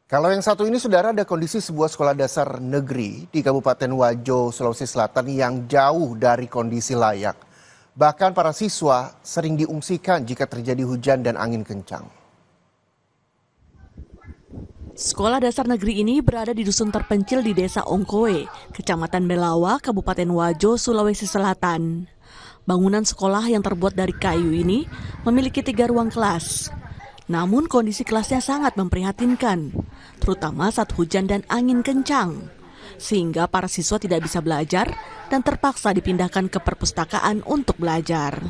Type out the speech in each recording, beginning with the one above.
Kalau yang satu ini, saudara, ada kondisi sebuah sekolah dasar negeri di Kabupaten Wajo, Sulawesi Selatan yang jauh dari kondisi layak. Bahkan para siswa sering diungsikan jika terjadi hujan dan angin kencang. Sekolah dasar negeri ini berada di dusun terpencil di Desa Ongkoe, Kecamatan Belawa, Kabupaten Wajo, Sulawesi Selatan. Bangunan sekolah yang terbuat dari kayu ini memiliki 3 ruang kelas. Namun kondisi kelasnya sangat memprihatinkan, terutama saat hujan dan angin kencang. Sehingga para siswa tidak bisa belajar dan terpaksa dipindahkan ke perpustakaan untuk belajar.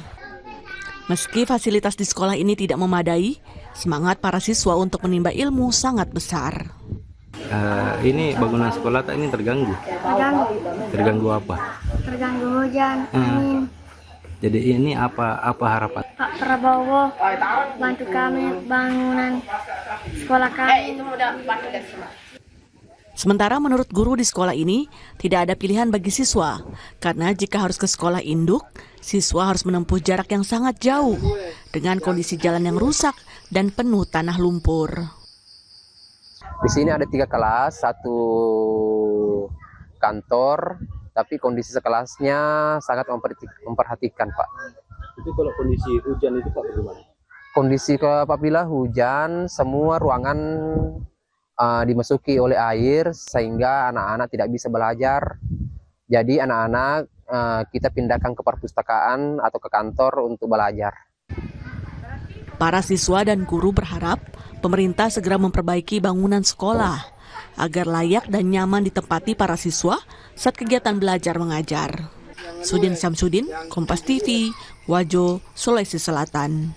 Meski fasilitas di sekolah ini tidak memadai, semangat para siswa untuk menimba ilmu sangat besar. Ini bangunan sekolah tak ini terganggu? Terganggu. Terganggu apa? Terganggu hujan, angin. Jadi ini apa harapan? Pak Prabowo bantu kami bangunan sekolah kami. Sementara menurut guru di sekolah ini, tidak ada pilihan bagi siswa. Karena jika harus ke sekolah induk, siswa harus menempuh jarak yang sangat jauh dengan kondisi jalan yang rusak dan penuh tanah lumpur. Di sini ada 3 kelas, 1 kantor, tapi kondisi sekelasnya sangat memperhatikan, Pak. Itu kalau kondisi hujan itu Pak bagaimana? Kondisi apabila hujan, semua ruangan dimasuki oleh air sehingga anak-anak tidak bisa belajar. Jadi anak-anak kita pindahkan ke perpustakaan atau ke kantor untuk belajar. Para siswa dan guru berharap pemerintah segera memperbaiki bangunan sekolah agar layak dan nyaman ditempati para siswa saat kegiatan belajar mengajar. Sudin Samsudin, Kompas TV, Wajo, Sulawesi Selatan.